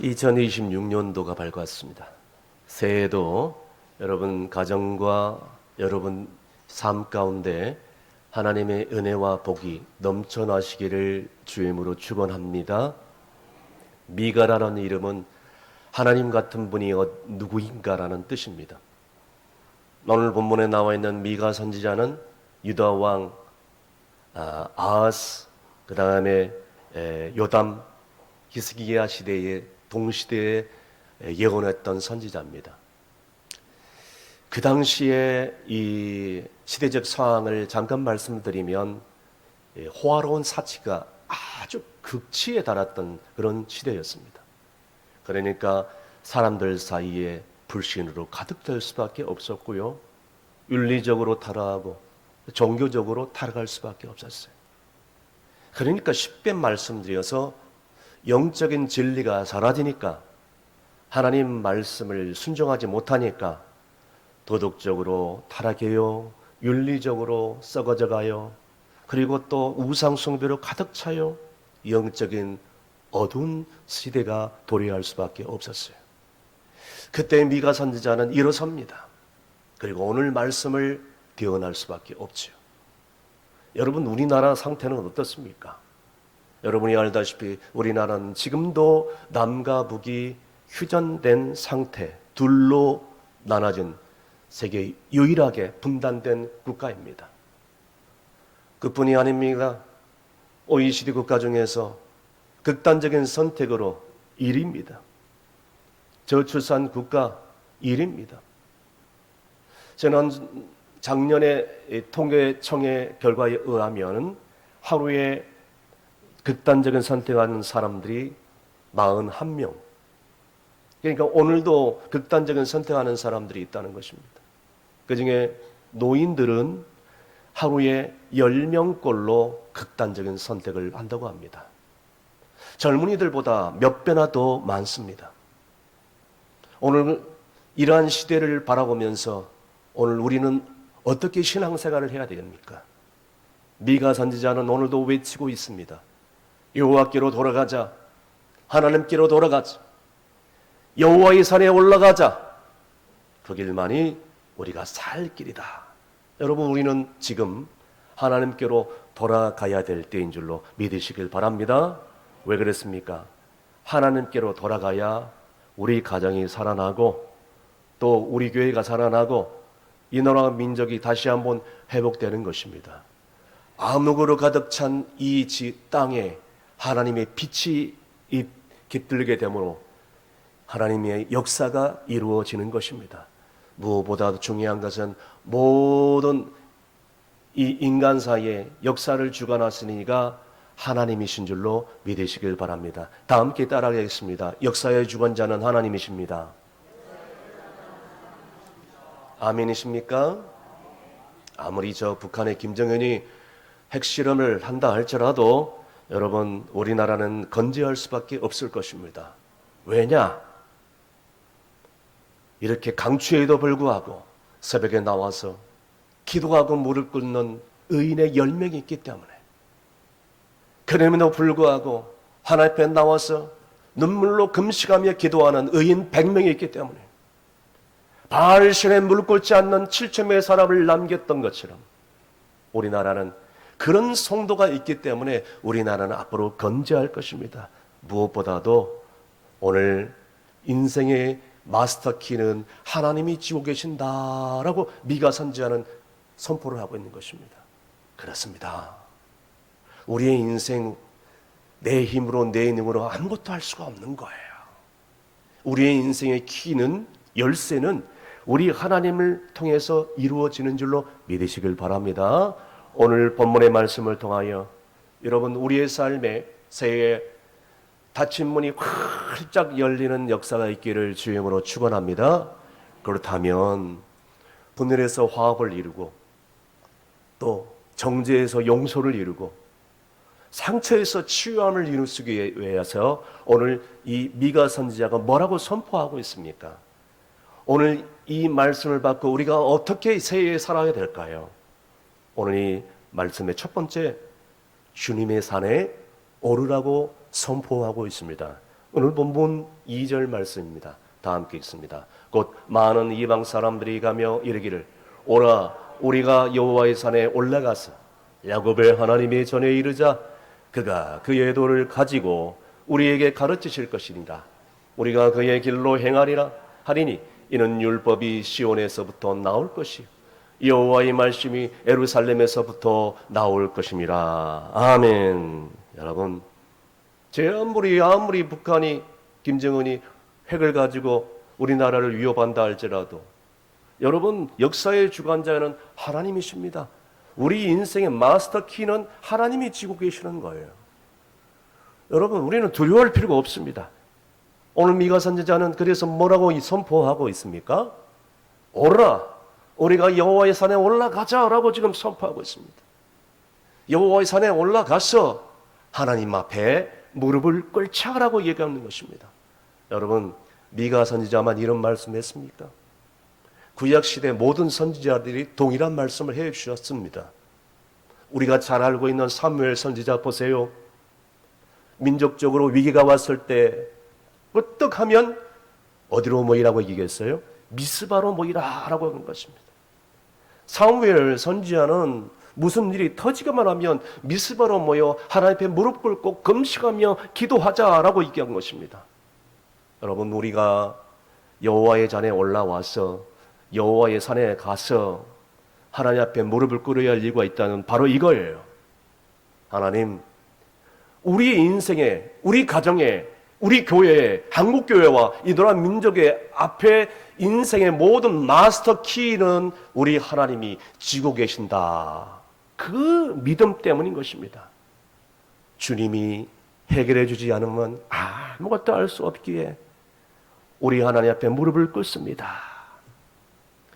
2026년도가 밝았습니다. 새해에도 여러분 가정과 여러분 삶 가운데 하나님의 은혜와 복이 넘쳐나시기를 주임으로 축원합니다. 미가라는 이름은 하나님 같은 분이 누구인가라는 뜻입니다. 오늘 본문에 나와 있는 미가 선지자는 유다 왕 아하스, 그 다음에 요담, 히스기야 시대의 동시대에 예언했던 선지자입니다. 그 당시에 이 시대적 상황을 잠깐 말씀드리면 호화로운 사치가 아주 극치에 달했던 그런 시대였습니다. 그러니까 사람들 사이에 불신으로 가득될 수밖에 없었고요, 윤리적으로 타락하고 종교적으로 타락할 수밖에 없었어요. 그러니까 쉽게 말씀드려서 영적인 진리가 사라지니까, 하나님 말씀을 순종하지 못하니까 도덕적으로 타락해요, 윤리적으로 썩어져 가요, 그리고 또 우상 숭배로 가득 차요. 영적인 어두운 시대가 도래할 수밖에 없었어요. 그때 미가 선지자는 일어섭니다. 그리고 오늘 말씀을 대언할 수밖에 없죠. 여러분, 우리나라 상태는 어떻습니까? 여러분이 알다시피 우리나라는 지금도 남과 북이 휴전된 상태, 둘로 나눠진 세계 유일하게 분단된 국가입니다. 그뿐이 아닙니다. OECD 국가 중에서 극단적인 선택으로 1위입니다. 저출산 국가 1위입니다. 저는 작년에 통계청의 결과에 의하면 하루에 극단적인 선택하는 사람들이 41명. 그러니까 오늘도 극단적인 선택하는 사람들이 있다는 것입니다. 그중에 노인들은 하루에 10명꼴로 극단적인 선택을 한다고 합니다. 젊은이들보다 몇 배나 더 많습니다. 오늘 이러한 시대를 바라보면서 오늘 우리는 어떻게 신앙생활을 해야 됩니까? 미가 선지자는 오늘도 외치고 있습니다. 여호와께로 돌아가자. 하나님께로 돌아가자. 여호와의 산에 올라가자. 그 길만이 우리가 살 길이다. 여러분, 우리는 지금 하나님께로 돌아가야 될 때인 줄로 믿으시길 바랍니다. 왜 그랬습니까? 하나님께로 돌아가야 우리 가정이 살아나고, 또 우리 교회가 살아나고, 이 나라와 민족이 다시 한번 회복되는 것입니다. 암흑으로 가득 찬 이 땅에 하나님의 빛이 깃들게 되므로 하나님의 역사가 이루어지는 것입니다. 무엇보다도 중요한 것은 모든 이 인간 사이에 역사를 주관하시는 이가 하나님이신 줄로 믿으시길 바랍니다. 다 함께 따라가겠습니다. 역사의 주관자는 하나님이십니다. 아멘이십니까? 아무리 북한의 김정은이 핵실험을 한다 할지라도 여러분, 우리나라는 건재할 수밖에 없을 것입니다. 왜냐? 이렇게 강추에도 불구하고 새벽에 나와서 기도하고 무릎 꿇는 의인의 10명이 있기 때문에, 그럼에도 불구하고 하나님 앞에 나와서 눈물로 금식하며 기도하는 의인 100명이 있기 때문에, 바알신에 무릎 꿇지 않는 7천명의 사람을 남겼던 것처럼 우리나라는 그런 성도가 있기 때문에 우리나라는 앞으로 건재할 것입니다. 무엇보다도 오늘 인생의 마스터키는 하나님이 지고 계신다라고 미가 선지자는 선포를 하고 있는 것입니다. 그렇습니다. 우리의 인생, 내 힘으로 내 능으로 아무것도 할 수가 없는 거예요. 우리의 인생의 키는, 열쇠는 우리 하나님을 통해서 이루어지는 줄로 믿으시길 바랍니다. 오늘 본문의 말씀을 통하여 여러분, 우리의 삶에 새해 닫힌 문이 활짝 열리는 역사가 있기를 주님으로 축원합니다. 그렇다면 분열에서 화합을 이루고, 또 정죄에서 용서를 이루고, 상처에서 치유함을 이루기 위해서 오늘 이 미가 선지자가 뭐라고 선포하고 있습니까? 오늘 이 말씀을 받고 우리가 어떻게 새해에 살아야 될까요? 오늘 이 말씀의 첫 번째, 주님의 산에 오르라고 선포하고 있습니다. 오늘 본문 2절 말씀입니다. 다 함께 읽습니다. 곧 많은 이방 사람들이 가며 이르기를 오라 우리가 여호와의 산에 올라가서 야곱의 하나님의 전에 이르자 그가 그의 도를 가지고 우리에게 가르치실 것이니라. 우리가 그의 길로 행하리라 하리니 이는 율법이 시온에서부터 나올 것이요 여호와의 말씀이 예루살렘에서부터 나올 것임이라. 아멘. 여러분, 아무리 북한이 김정은이 핵을 가지고 우리나라를 위협한다 할지라도 여러분, 역사의 주관자는 하나님이십니다. 우리 인생의 마스터 키는 하나님이 쥐고 계시는 거예요. 여러분, 우리는 두려워할 필요가 없습니다. 오늘 미가 선지자는 그래서 뭐라고 선포하고 있습니까? 오라, 우리가 여호와의 산에 올라가자라고 지금 선포하고 있습니다. 여호와의 산에 올라가서 하나님 앞에 무릎을 꿇자라고 얘기하는 것입니다. 여러분, 미가 선지자만 이런 말씀했습니까? 구약시대 모든 선지자들이 동일한 말씀을 해주셨습니다. 우리가 잘 알고 있는 사무엘 선지자 보세요. 민족적으로 위기가 왔을 때 어떻게 하면 어디로 모이라고 얘기했어요? 미스바로 모이라라고 하는 것입니다. 사무엘 선지자는 무슨 일이 터지기만 하면 미스바로 모여 하나님 앞에 무릎 꿇고 금식하며 기도하자라고 얘기한 것입니다. 여러분, 우리가 여호와의 잔에 올라와서 여호와의 산에 가서 하나님 앞에 무릎을 꿇어야 할 이유가 있다는 바로 이거예요. 하나님, 우리 인생에, 우리 가정에, 우리 교회에, 한국교회와 이 나라 민족의 앞에 인생의 모든 마스터 키는 우리 하나님이 쥐고 계신다. 그 믿음 때문인 것입니다. 주님이 해결해 주지 않으면 아무것도 할 수 없기에 우리 하나님 앞에 무릎을 꿇습니다.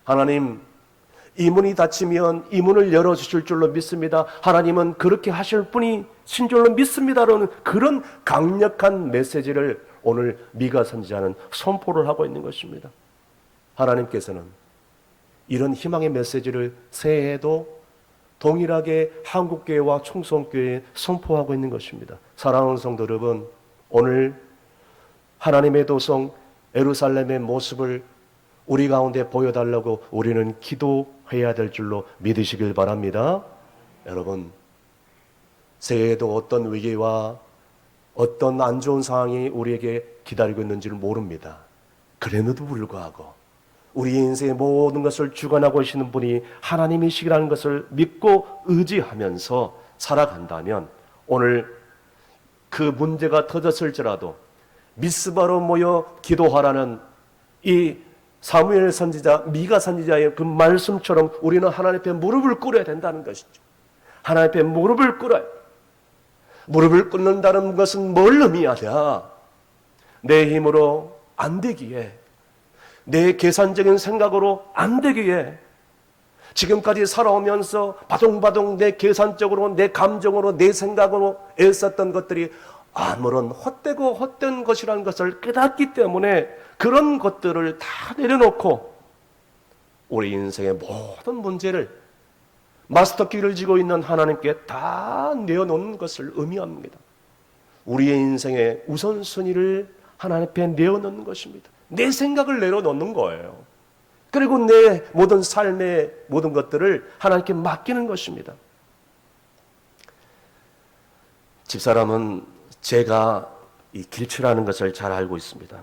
하나님, 이 문이 닫히면 이 문을 열어주실 줄로 믿습니다. 하나님은 그렇게 하실 분이 신 줄로 믿습니다라는 그런 강력한 메시지를 오늘 미가 선지자는 선포를 하고 있는 것입니다. 하나님께서는 이런 희망의 메시지를 새해에도 동일하게 한국교회와 총성교회에 선포하고 있는 것입니다. 사랑하는 성도 여러분, 오늘 하나님의 도성 예루살렘의 모습을 우리 가운데 보여달라고 우리는 기도해야 될 줄로 믿으시길 바랍니다. 여러분, 새해에도 어떤 위기와 어떤 안 좋은 상황이 우리에게 기다리고 있는지를 모릅니다. 그럼에도 불구하고 우리 인생의 모든 것을 주관하고 계시는 분이 하나님이시라는 것을 믿고 의지하면서 살아간다면 오늘 그 문제가 터졌을지라도 미스바로 모여 기도하라는 이 사무엘 선지자, 미가 선지자의 그 말씀처럼 우리는 하나님 앞에 무릎을 꿇어야 된다는 것이죠. 하나님 앞에 무릎을 꿇어야. 무릎을 꿇는다는 것은 뭘 의미하냐? 내 힘으로 안 되기에, 내 계산적인 생각으로 안 되기에, 지금까지 살아오면서 바둥바둥 내 계산적으로, 내 감정으로, 내 생각으로 애썼던 것들이 아무런 헛되고 헛된 것이라는 것을 깨닫기 때문에 그런 것들을 다 내려놓고 우리 인생의 모든 문제를 마스터키를 쥐고 있는 하나님께 다 내어놓는 것을 의미합니다. 우리의 인생의 우선순위를 하나님 앞에 내어놓는 것입니다. 내 생각을 내려놓는 거예요. 그리고 내 모든 삶의 모든 것들을 하나님께 맡기는 것입니다. 집사람은 제가 이 길치라는 것을 잘 알고 있습니다.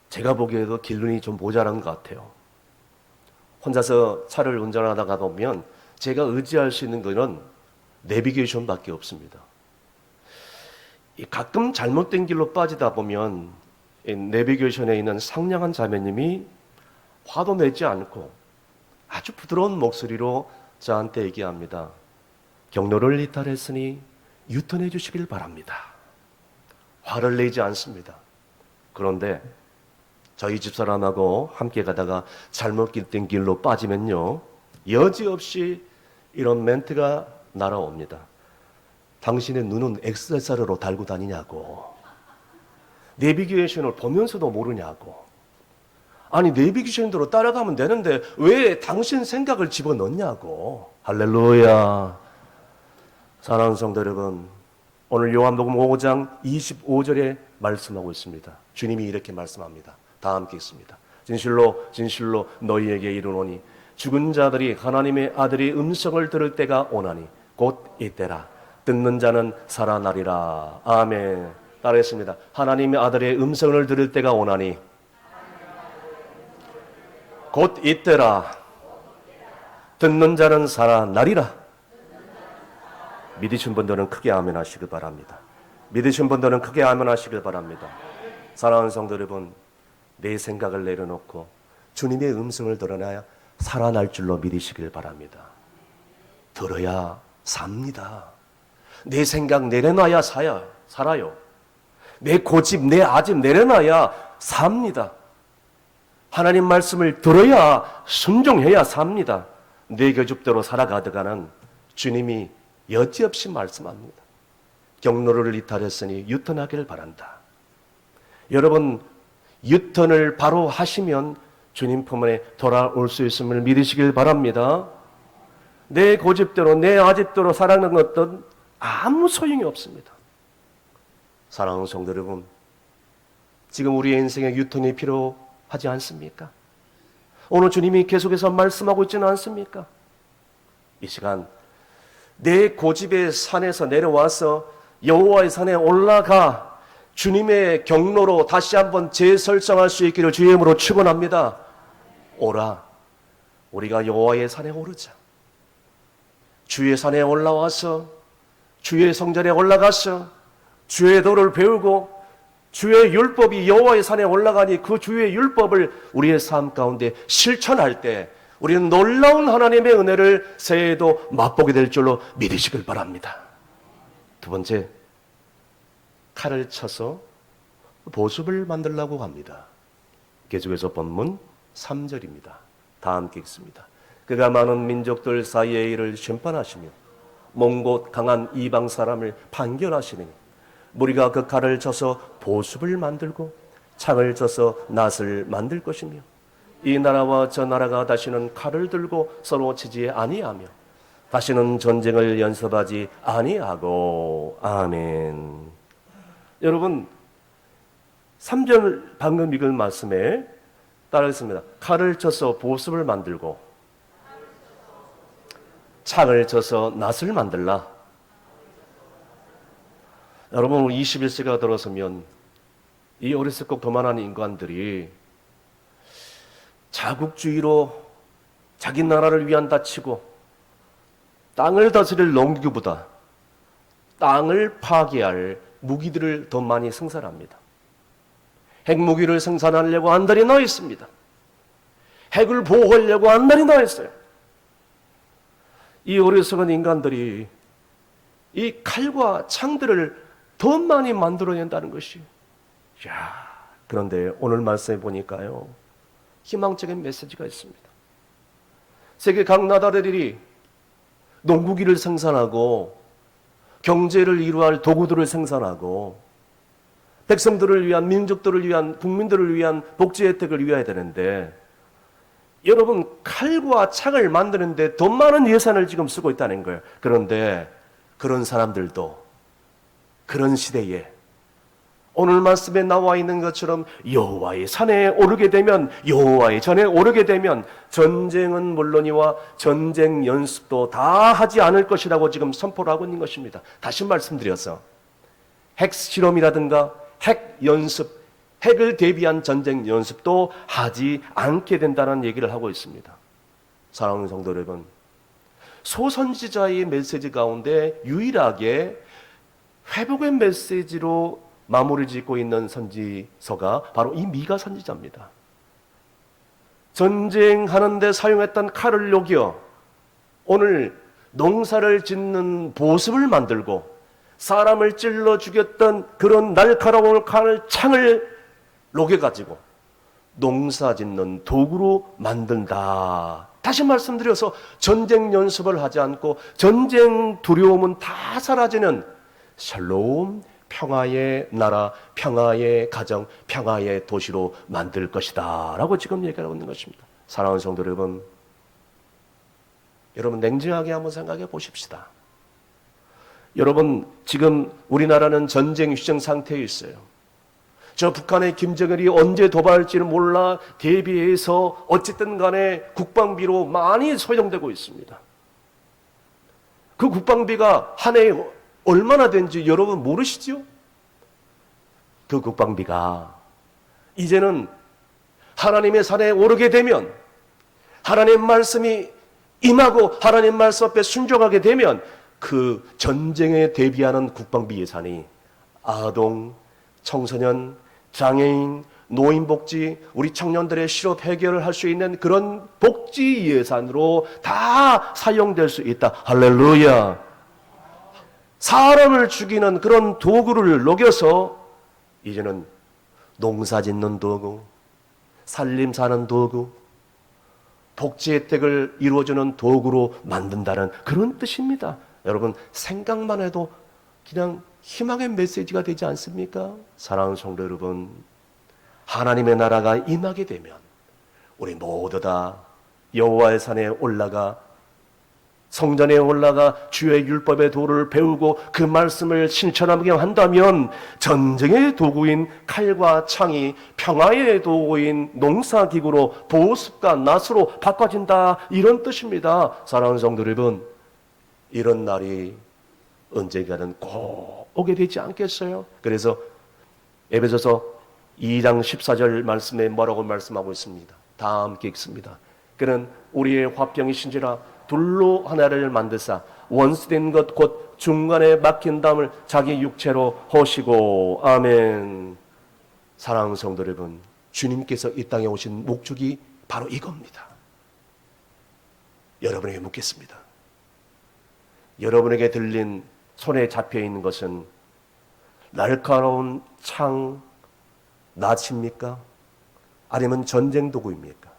제가 보기에도 길눈이 좀 모자란 것 같아요. 혼자서 차를 운전하다가 보면 제가 의지할 수 있는 것은 내비게이션밖에 없습니다. 가끔 잘못된 길로 빠지다 보면 내비게이션에 있는 상냥한 자매님이 화도 내지 않고 아주 부드러운 목소리로 저한테 얘기합니다. 경로를 이탈했으니 유턴해 주시길 바랍니다. 화를 내지 않습니다. 그런데 저희 집사람하고 함께 가다가 잘못 된 길로 빠지면요, 여지없이 이런 멘트가 날아옵니다. 당신의 눈은 XSR로 달고 다니냐고. 내비게이션을 보면서도 모르냐고. 아니, 내비게이션대로 따라가면 되는데 왜 당신 생각을 집어넣냐고. 할렐루야. 사랑하는 성도 여러분, 오늘 요한복음 5장 25절에 말씀하고 있습니다. 주님이 이렇게 말씀합니다. 다 함께 읽습니다. 진실로 진실로 너희에게 이르노니 죽은 자들이 하나님의 아들의 음성을 들을 때가 오나니 곧 이때라. 듣는 자는 살아나리라. 아멘. 따라했습니다. 하나님의 아들의 음성을 들을 때가 오나니 곧 이때라. 듣는 자는 살아나리라. 믿으신 분들은 크게 아멘 하시길 바랍니다. 믿으신 분들은 크게 아멘 하시길 바랍니다. 사랑하는 성도 여러분, 내 생각을 내려놓고 주님의 음성을 들어야 살아날 줄로 믿으시길 바랍니다. 들어야 삽니다. 내 생각 내려놔야 살아요. 내 고집, 내 아집 내려놔야 삽니다. 하나님 말씀을 들어야 순종해야 삽니다. 내 계집대로 살아가다가는 주님이 여지없이 말씀합니다. 경로를 이탈했으니 유턴하기를 바란다. 여러분, 유턴을 바로 하시면 주님 품에 돌아올 수 있음을 믿으시길 바랍니다. 내 고집대로 내 아집대로 살아가는 것은 아무 소용이 없습니다. 사랑하는 성도 여러분, 지금 우리의 인생에 유턴이 필요하지 않습니까? 오늘 주님이 계속해서 말씀하고 있지는 않습니까? 이 시간 내 고집의 산에서 내려와서 여호와의 산에 올라가 주님의 경로로 다시 한번 재설정할 수 있기를 주의 이름으로 축원합니다. 오라, 우리가 여호와의 산에 오르자. 주의 산에 올라와서 주의 성전에 올라가서 주의 도를 배우고 주의 율법이 여호와의 산에 올라가니 그 주의 율법을 우리의 삶 가운데 실천할 때 우리는 놀라운 하나님의 은혜를 새해에도 맛보게 될 줄로 믿으시길 바랍니다. 두 번째, 칼을 쳐서 보습을 만들려고 합니다. 계속해서 본문 3절입니다. 다 함께 읽습니다. 그가 많은 민족들 사이의 일을 심판하시며 먼 곳 강한 이방 사람을 판결하시니 무리가 그 칼을 쳐서 보습을 만들고 창을 쳐서 낫을 만들 것이며 이 나라와 저 나라가 다시는 칼을 들고 서로 치지 아니하며 다시는 전쟁을 연습하지 아니하고. 아멘. 여러분, 3절 방금 읽은 말씀에 따르겠습니다. 칼을 쳐서 보습을 만들고 창을 쳐서 낫을 만들라. 여러분, 21세기가 들어서면 이 어렸을 것 그만한 인간들이 자국주의로 자기 나라를 위한 다치고 땅을 다스릴 농기구보다 땅을 파괴할 무기들을 더 많이 생산합니다. 핵무기를 생산하려고 안달이 나 있습니다. 핵을 보호하려고 안달이 나 있어요. 이 어리석은 인간들이 이 칼과 창들을 더 많이 만들어낸다는 것이, 그런데 오늘 말씀해 보니까요, 희망적인 메시지가 있습니다. 세계 각 나라들이 농구기를 생산하고 경제를 이루할 도구들을 생산하고 백성들을 위한, 민족들을 위한, 국민들을 위한 복지 혜택을 위해야 되는데, 여러분, 칼과 창을 만드는데 더 많은 예산을 지금 쓰고 있다는 거예요. 그런데 그런 사람들도 그런 시대에 오늘 말씀에 나와 있는 것처럼 여호와의 산에 오르게 되면, 여호와의 전에 오르게 되면 전쟁은 물론이와 전쟁 연습도 다 하지 않을 것이라고 지금 선포를 하고 있는 것입니다. 다시 말씀드려서 핵 실험이라든가 핵 연습, 핵을 대비한 전쟁 연습도 하지 않게 된다는 얘기를 하고 있습니다. 사랑하는 성도 여러분, 소선지자의 메시지 가운데 유일하게 회복의 메시지로 마무리 짓고 있는 선지서가 바로 이 미가 선지자입니다. 전쟁하는데 사용했던 칼을 녹여 오늘 농사를 짓는 보습을 만들고 사람을 찔러 죽였던 그런 날카로운 칼, 창을 녹여가지고 농사 짓는 도구로 만든다. 다시 말씀드려서 전쟁 연습을 하지 않고 전쟁 두려움은 다 사라지는 샬롬, 평화의 나라, 평화의 가정, 평화의 도시로 만들 것이다 라고 지금 얘기하고 있는 것입니다. 사랑하는 성도 여러분, 여러분 냉정하게 한번 생각해 보십시다. 여러분, 지금 우리나라는 전쟁 휴전 상태에 있어요. 저 북한의 김정일이 언제 도발할지는 몰라 대비해서 어쨌든 간에 국방비로 많이 소용되고 있습니다. 그 국방비가 한 해에 얼마나 되는지 여러분 모르시죠? 그 국방비가 이제는 하나님의 산에 오르게 되면, 하나님 말씀이 임하고 하나님 말씀 앞에 순종하게 되면 그 전쟁에 대비하는 국방비 예산이 아동, 청소년, 장애인, 노인복지, 우리 청년들의 실업 해결을 할 수 있는 그런 복지 예산으로 다 사용될 수 있다. 할렐루야. 사람을 죽이는 그런 도구를 녹여서 이제는 농사 짓는 도구, 살림 사는 도구, 복지 혜택을 이루어주는 도구로 만든다는 그런 뜻입니다. 여러분, 생각만 해도 그냥 희망의 메시지가 되지 않습니까? 사랑하는 성도 여러분, 하나님의 나라가 임하게 되면 우리 모두 다 여호와의 산에 올라가, 성전에 올라가 주의 율법의 도를 배우고 그 말씀을 실천하게 한다면 전쟁의 도구인 칼과 창이 평화의 도구인 농사기구로, 보습과 낫으로 바꿔진다, 이런 뜻입니다. 사랑하는 성도 여러분, 이런 날이 언젠가는 꼭 오게 되지 않겠어요? 그래서 에베소서 2장 14절 말씀에 뭐라고 말씀하고 있습니다. 다 함께 읽습니다. 그는 우리의 화평이신지라 둘로 하나를 만드사 원수된 것 곧 중간에 막힌 담을 자기 육체로 허시고. 아멘. 사랑하는 성도 여러분, 주님께서 이 땅에 오신 목적이 바로 이겁니다. 여러분에게 묻겠습니다. 여러분에게 들린, 손에 잡혀 있는 것은 날카로운 창, 낫입니까? 아니면 전쟁 도구입니까?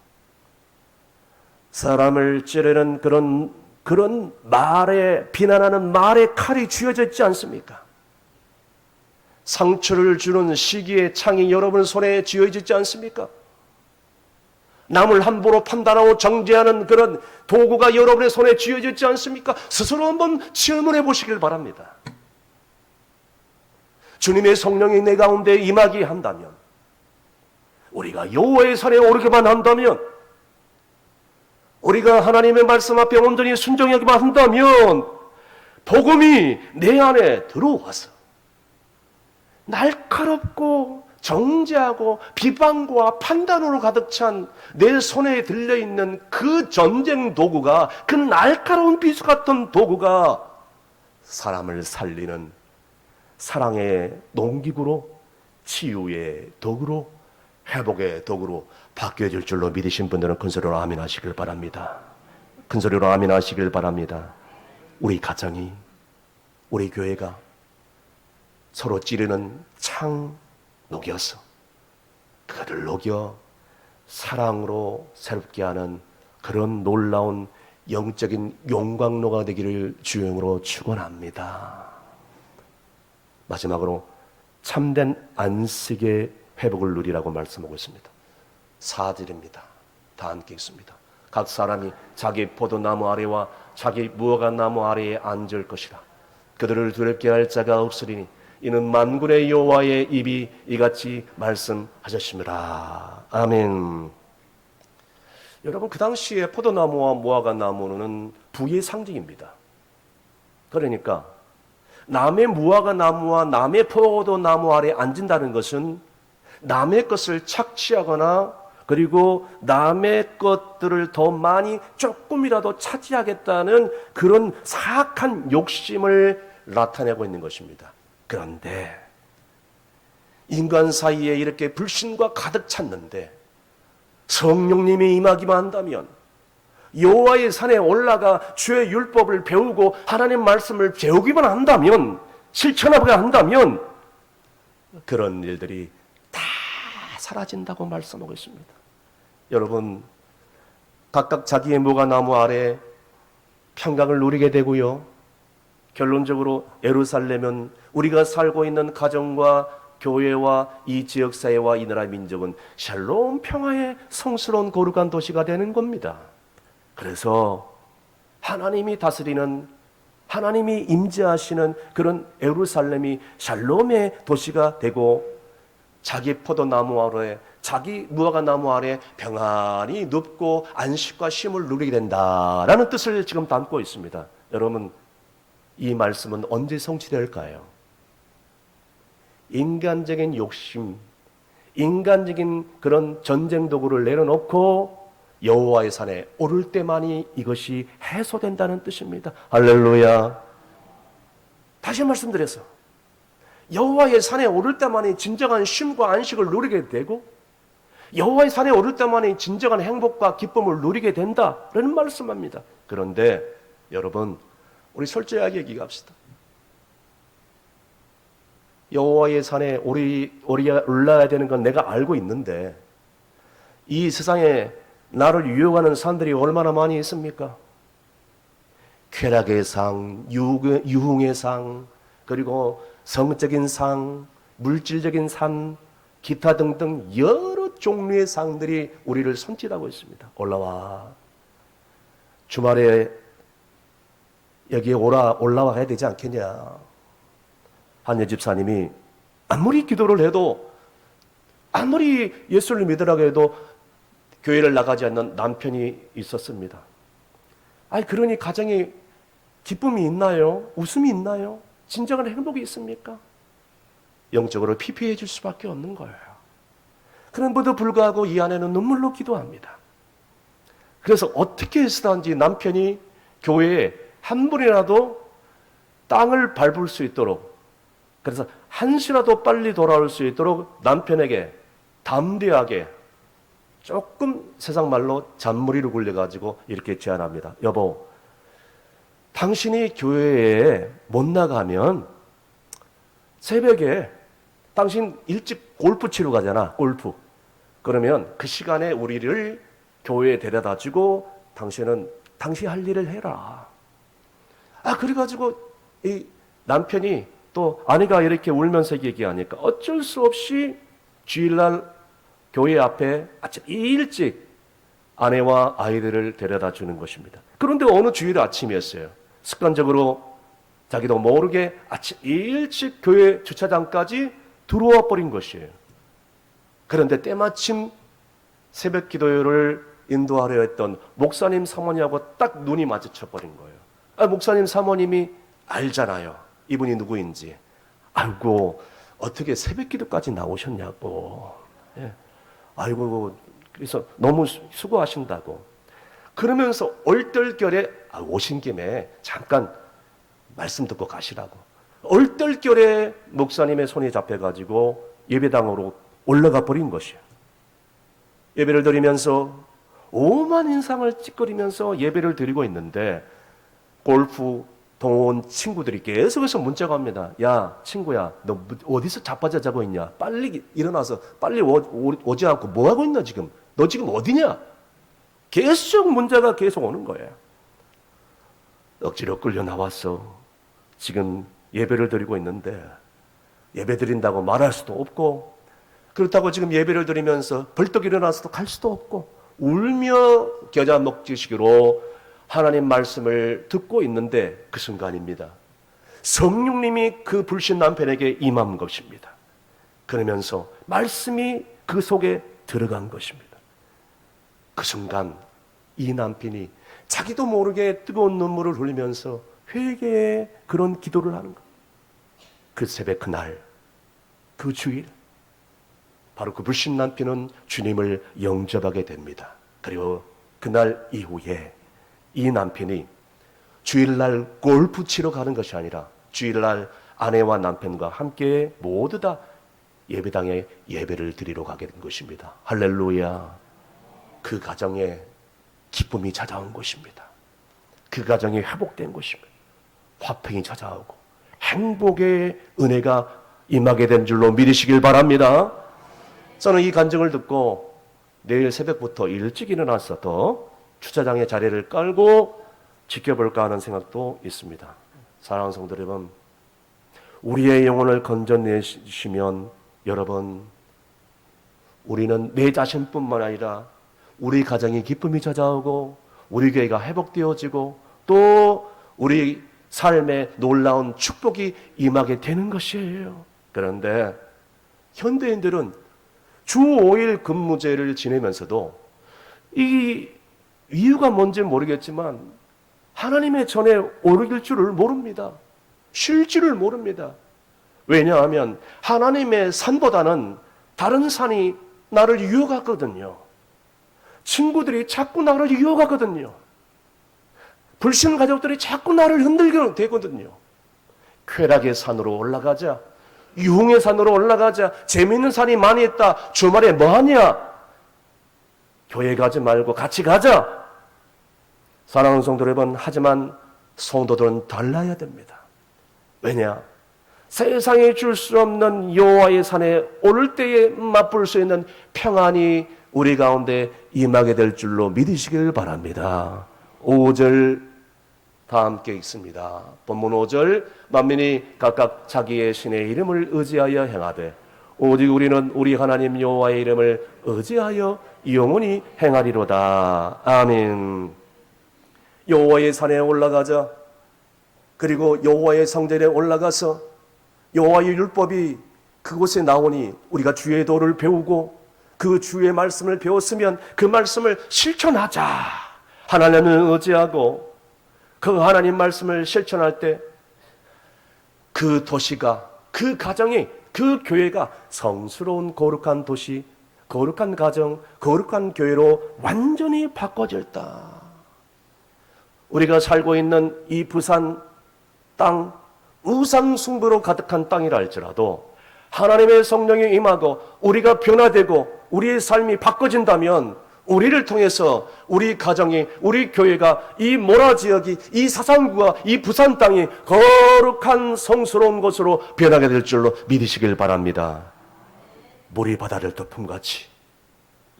사람을 찌르는 그런 말에, 비난하는 말의 칼이 쥐어져 있지 않습니까? 상처를 주는 시기의 창이 여러분 손에 쥐어져 있지 않습니까? 남을 함부로 판단하고 정죄하는 그런 도구가 여러분의 손에 쥐어져 있지 않습니까? 스스로 한번 질문해 보시길 바랍니다. 주님의 성령이 내 가운데 임하게 한다면, 우리가 여호와의 산에 오르기만 한다면, 우리가 하나님의 말씀 앞에 온전히 순종하기만 한다면 복음이 내 안에 들어와서 날카롭고 정죄하고 비방과 판단으로 가득 찬 내 손에 들려있는 그 전쟁 도구가, 그 날카로운 비수 같은 도구가 사람을 살리는 사랑의 농기구로, 치유의 도구로, 회복의 도구로 바뀌어질 줄로 믿으신 분들은 큰 소리로 아멘 하시길 바랍니다. 큰 소리로 아멘 하시길 바랍니다. 우리 가정이, 우리 교회가 서로 찌르는 창 녹여서 그를 녹여 사랑으로 새롭게 하는 그런 놀라운 영적인 용광로가 되기를 주영으로 축원합니다. 마지막으로 참된 안식의 회복을 누리라고 말씀하고 있습니다. 4절입니다. 다 함께 있습니다. 각 사람이 자기 포도나무 아래와 자기 무화과나무 아래에 앉을 것이라. 그들을 두렵게 할 자가 없으리니 이는 만군의 여호와의 입이 이같이 말씀하셨습니다. 아멘. 여러분, 그 당시에 포도나무와 무화과나무는 부의 상징입니다. 그러니까 남의 무화과나무와 남의 포도나무 아래에 앉는다는 것은 남의 것을 착취하거나 그리고 남의 것들을 더 많이 조금이라도 차지하겠다는 그런 사악한 욕심을 나타내고 있는 것입니다. 그런데 인간 사이에 이렇게 불신과 가득 찼는데 성령님이 임하기만 한다면, 여호와의 산에 올라가 주의 율법을 배우고 하나님 말씀을 배우기만 한다면, 실천하게 한다면 그런 일들이 다 사라진다고 말씀하고 있습니다. 여러분, 각각 자기의 무화과나무 아래 평강을 누리게 되고요, 결론적으로 예루살렘은 우리가 살고 있는 가정과 교회와 이 지역사회와 이 나라 민족은 샬롬 평화의 성스러운 거룩한 도시가 되는 겁니다. 그래서 하나님이 다스리는 하나님이 임재하시는 그런 예루살렘이 샬롬의 도시가 되고 자기 포도나무 아래, 자기 무화과 나무 아래 평안히 눕고 안식과 쉼을 누리게 된다라는 뜻을 지금 담고 있습니다. 여러분, 이 말씀은 언제 성취될까요? 인간적인 욕심, 인간적인 그런 전쟁 도구를 내려놓고 여호와의 산에 오를 때만이 이것이 해소된다는 뜻입니다. 할렐루야. 다시 말씀드려서 여호와의 산에 오를 때만이 진정한 쉼과 안식을 누리게 되고 여호와의 산에 오를 때만이 진정한 행복과 기쁨을 누리게 된다라는 말씀합니다. 그런데 여러분, 우리 솔직하게 얘기합시다. 여호와의 산에 올라야 되는 건 내가 알고 있는데 이 세상에 나를 유혹하는 산들이 얼마나 많이 있습니까? 쾌락의 상, 유흥의 상, 그리고 성적인 상, 물질적인 산, 기타 등등 여러 종류의 상들이 우리를 손짓하고 있습니다. 올라와. 주말에 여기에 올라와야 되지 않겠냐. 한 여집사님이 아무리 기도를 해도, 아무리 예수를 믿으라고 해도 교회를 나가지 않는 남편이 있었습니다. 아니, 그러니 가정에 기쁨이 있나요? 웃음이 있나요? 진정한 행복이 있습니까? 영적으로 피폐해질 수밖에 없는 거예요. 그런데도 불구하고 이 아내는 눈물로 기도합니다. 그래서 어떻게 해서든지 남편이 교회에 한 분이라도 땅을 밟을 수 있도록, 그래서 한시라도 빨리 돌아올 수 있도록 남편에게 담대하게 조금 세상 말로 잔머리를 굴려가지고 이렇게 제안합니다. 여보, 당신이 교회에 못 나가면 새벽에 당신 일찍 골프 치러 가잖아, 골프. 그러면 그 시간에 우리를 교회에 데려다 주고 당신은 당신 할 일을 해라. 그래가지고 이 남편이 또 아내가 이렇게 울면서 얘기하니까 어쩔 수 없이 주일날 교회 앞에 아침 일찍 아내와 아이들을 데려다 주는 것입니다. 그런데 어느 주일 아침이었어요. 습관적으로 자기도 모르게 아침 일찍 교회 주차장까지 들어와 버린 것이에요. 그런데 때마침 새벽 기도회를 인도하려 했던 목사님 사모님하고 딱 눈이 마주쳐 버린 거예요. 목사님 사모님이 알잖아요, 이분이 누구인지. 아이고, 어떻게 새벽 기도까지 나오셨냐고. 예. 아이고, 그래서 너무 수고하신다고. 그러면서 얼떨결에 오신 김에 잠깐 말씀 듣고 가시라고. 얼떨결에 목사님의 손이 잡혀가지고 예배당으로 올라가 버린 것이에요. 예배를 드리면서 오만 인상을 찌끄리면서 예배를 드리고 있는데 골프 동호원 친구들이 계속해서 문자가 옵니다. 야, 친구야, 너 어디서 자빠져 자고 있냐? 빨리 일어나서 빨리 오지 않고 뭐 하고 있나 지금? 너 지금 어디냐? 계속 문자가 계속 오는 거예요. 억지로 끌려 나왔어. 지금 예배를 드리고 있는데 예배 드린다고 말할 수도 없고, 그렇다고 지금 예배를 드리면서 벌떡 일어나서도 갈 수도 없고, 울며 겨자 먹기식으로 하나님 말씀을 듣고 있는데 그 순간입니다. 성령님이 그 불신 남편에게 임한 것입니다. 그러면서 말씀이 그 속에 들어간 것입니다. 그 순간 이 남편이 자기도 모르게 뜨거운 눈물을 흘리면서 회개의 그런 기도를 하는 것. 그 새벽 그날, 그 주일, 바로 그 불신 남편은 주님을 영접하게 됩니다. 그리고 그날 이후에 이 남편이 주일날 골프 치러 가는 것이 아니라 주일날 아내와 남편과 함께 모두 다 예배당에 예배를 드리러 가게 된 것입니다. 할렐루야. 그 가정에 기쁨이 찾아온 것입니다. 그 가정이 회복된 것입니다. 화평이 찾아오고 행복의 은혜가 임하게 된 줄로 믿으시길 바랍니다. 저는 이 간증을 듣고 내일 새벽부터 일찍 일어나서 더 주차장에 자리를 깔고 지켜볼까 하는 생각도 있습니다. 사랑하는 성도 여러분, 우리의 영혼을 건져내시면 여러분, 우리는 내 자신뿐만 아니라 우리 가정에 기쁨이 찾아오고 우리 교회가 회복되어지고 또 우리 삶에 놀라운 축복이 임하게 되는 것이에요. 그런데 현대인들은 주 5일 근무제를 지내면서도 이 이유가 뭔지 모르겠지만 하나님의 전에 오르길 줄을 모릅니다. 쉴 줄을 모릅니다. 왜냐하면 하나님의 산보다는 다른 산이 나를 유혹하거든요. 친구들이 자꾸 나를 유혹하거든요. 불신 가족들이 자꾸 나를 흔들게 되거든요. 쾌락의 산으로 올라가자, 유흥의 산으로 올라가자, 재미있는 산이 많이 있다, 주말에 뭐하냐? 교회 가지 말고 같이 가자. 사랑하는 성도 여러분, 하지만 성도들은 달라야 됩니다. 왜냐? 세상에 줄 수 없는 여호와의 산에 오를 때에 맛볼 수 있는 평안이 우리 가운데 임하게 될 줄로 믿으시길 바랍니다. 5절 다 함께 읽습니다. 본문 5절, 만민이 각각 자기의 신의 이름을 의지하여 행하되 오직 우리는 우리 하나님 여호와의 이름을 의지하여 영원히 행하리로다. 아멘. 여호와의 산에 올라가자. 그리고 여호와의 성전에 올라가서 여호와의 율법이 그곳에 나오니 우리가 주의 도를 배우고 그 주의 말씀을 배웠으면 그 말씀을 실천하자. 하나님을 의지하고 그 하나님 말씀을 실천할 때 그 도시가, 그 가정이, 그 교회가 성스러운 거룩한 도시, 거룩한 가정, 거룩한 교회로 완전히 바꿔졌다. 우리가 살고 있는 이 부산 땅, 우상 숭배로 가득한 땅이라 할지라도 하나님의 성령이 임하고 우리가 변화되고 우리의 삶이 바꿔진다면 우리를 통해서 우리 가정이, 우리 교회가, 이 모라 지역이, 이 사상구가, 이 부산 땅이 거룩한 성스러운 곳으로 변하게 될 줄로 믿으시길 바랍니다. 물이 바다를 덮음같이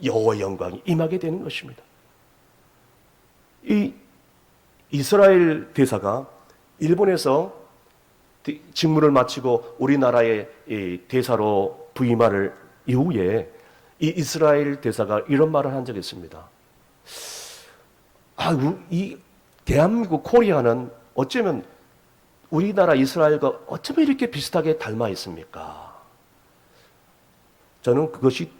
여호와의 영광이 임하게 되는 것입니다. 이 이스라엘 대사가 일본에서 직무를 마치고 우리나라의 대사로 부임할 이후에 이 이스라엘 대사가 이런 말을 한 적이 있습니다. 이 대한민국 코리아는 어쩌면 우리나라 이스라엘과 어쩌면 이렇게 비슷하게 닮아 있습니까? 저는 그것이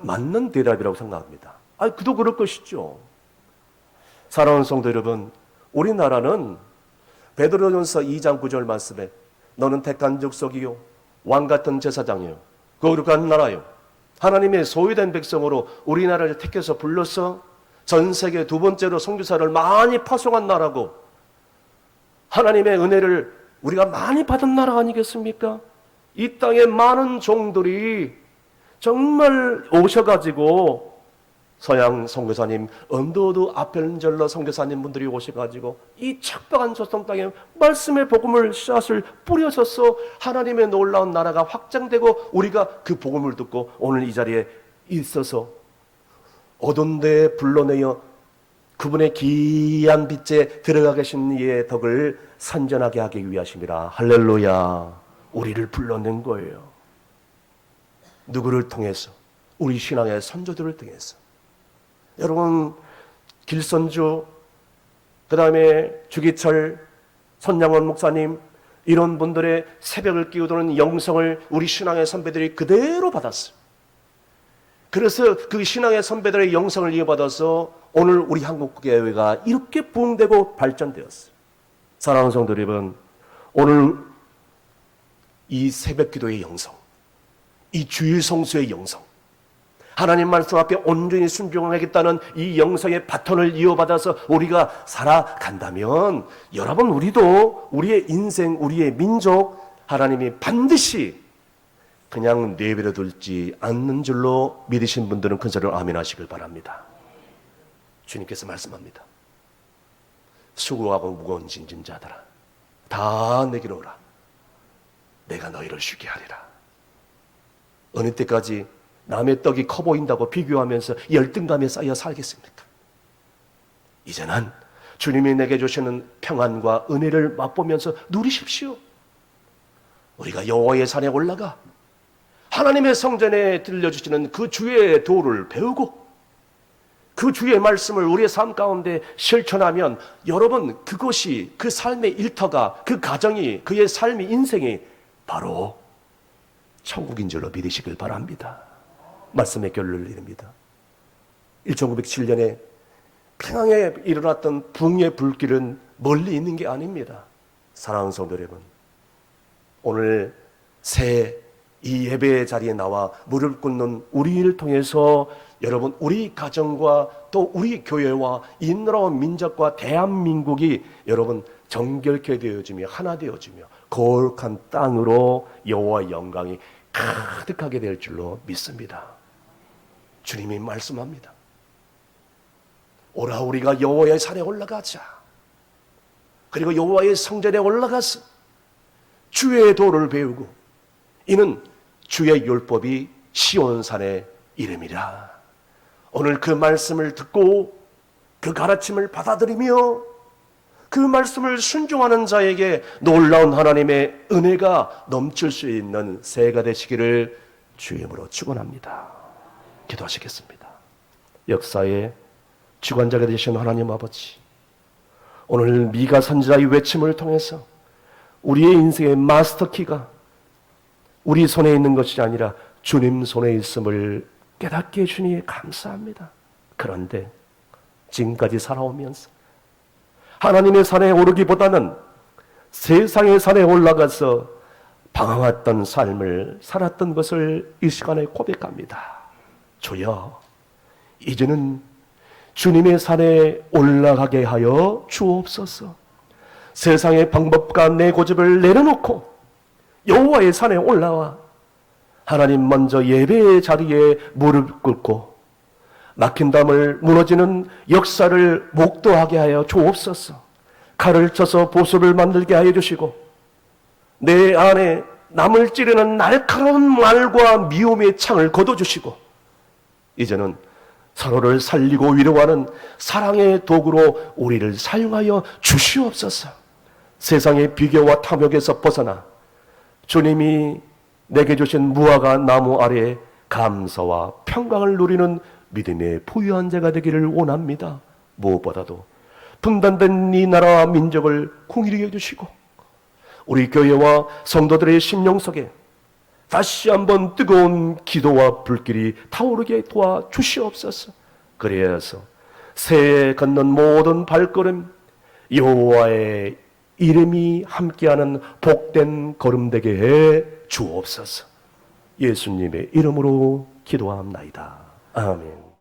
맞는 대답이라고 생각합니다. 그도 그럴 것이죠. 사랑하는 성도 여러분, 우리나라는 베드로전서 2장 9절 말씀에 너는 택한 족속이요 왕같은 제사장이요 거룩한 나라요 하나님의 소유된 백성으로 우리나라를 택해서 불러서 전 세계 두 번째로 선교사를 많이 파송한 나라고 하나님의 은혜를 우리가 많이 받은 나라 아니겠습니까? 이 땅에 많은 종들이 정말 오셔가지고 서양 선교사님, 언더우드 아펠절러 선교사님 분들이 오셔가지고 이 척박한 조선 땅에 말씀의 복음을 씨앗을 뿌려서서 하나님의 놀라운 나라가 확장되고 우리가 그 복음을 듣고 오늘 이 자리에 있어서 어두운 데에 불러내어 그분의 귀한 빛에 들어가 계신 이의 덕을 산전하게 하기 위하심이라. 할렐루야. 우리를 불러낸 거예요. 누구를 통해서? 우리 신앙의 선조들을 통해서. 여러분, 길선주, 그 다음에 주기철, 손양원 목사님, 이런 분들의 새벽을 끼우도는 영성을 우리 신앙의 선배들이 그대로 받았어요. 그래서 그 신앙의 선배들의 영성을 이어받아서 오늘 우리 한국교회가 이렇게 부흥되고 발전되었어요. 사랑하는 성도 여러분, 오늘 이 새벽 기도의 영성, 이 주일 성수의 영성, 하나님 말씀 앞에 온전히 순종하겠다는 이 영성의 바톤을 이어받아서 우리가 살아간다면 여러분, 우리도 우리의 인생, 우리의 민족 하나님이 반드시 그냥 내버려 둘지 않는 줄로 믿으신 분들은 큰 소리로 아멘 하시길 바랍니다. 주님께서 말씀합니다. 수고하고 무거운 짐진 자들아 다 내게로 오라. 내가 너희를 쉬게 하리라. 어느 때까지 남의 떡이 커 보인다고 비교하면서 열등감에 쌓여 살겠습니까? 이제는 주님이 내게 주시는 평안과 은혜를 맛보면서 누리십시오. 우리가 여호와의 산에 올라가 하나님의 성전에 들려주시는 그 주의 도를 배우고 그 주의 말씀을 우리의 삶 가운데 실천하면 여러분 그것이 그 삶의 일터가 그 가정이 그의 삶의 인생이 바로 천국인 줄로 믿으시길 바랍니다. 말씀의 결론을 내립니다. 1907년에 평양에 일어났던 붕의 불길은 멀리 있는 게 아닙니다. 사랑하는 성도 여러분, 오늘 새 이 예배의 자리에 나와 무릎 꿇는 우리를 통해서 여러분 우리 가정과 또 우리 교회와 이 나라와 민족과 대한민국이 여러분 정결케 되어지며 하나 되어지며 거룩한 땅으로 여호와의 영광이 가득하게 될 줄로 믿습니다. 주님이 말씀합니다. 오라 우리가 여호와의 산에 올라가자. 그리고 여호와의 성전에 올라가서 주의 도를 배우고 이는 주의 율법이 시온산의 이름이라. 오늘 그 말씀을 듣고 그 가르침을 받아들이며 그 말씀을 순종하는 자에게 놀라운 하나님의 은혜가 넘칠 수 있는 새해가 되시기를 주임으로 축원합니다. 기도하시겠습니다. 역사의 주관자가 되신 하나님 아버지, 오늘 미가 선지자의 외침을 통해서 우리의 인생의 마스터키가 우리 손에 있는 것이 아니라 주님 손에 있음을 깨닫게 해주니 감사합니다. 그런데 지금까지 살아오면서 하나님의 산에 오르기보다는 세상의 산에 올라가서 방황했던 삶을 살았던 것을 이 시간에 고백합니다. 주여, 이제는 주님의 산에 올라가게 하여 주옵소서. 세상의 방법과 내 고집을 내려놓고 여호와의 산에 올라와 하나님 먼저 예배의 자리에 무릎 꿇고 막힌 담을 무너지는 역사를 목도하게 하여 주옵소서. 칼을 쳐서 보습을 만들게 하여 주시고 내 안에 남을 찌르는 날카로운 말과 미움의 창을 거둬주시고 이제는 서로를 살리고 위로하는 사랑의 도구로 우리를 사용하여 주시옵소서. 세상의 비교와 탐욕에서 벗어나 주님이 내게 주신 무화과 나무 아래 감사와 평강을 누리는 믿음의 부유한 자가 되기를 원합니다. 무엇보다도 분단된 이 나라와 민족을 긍휼히 여주시고 우리 교회와 성도들의 심령 속에 다시 한번 뜨거운 기도와 불길이 타오르게 도와주시옵소서. 그래서 새해에 걷는 모든 발걸음 여호와의 이름이 함께하는 복된 걸음 되게 해 주옵소서. 예수님의 이름으로 기도합나이다. 아멘.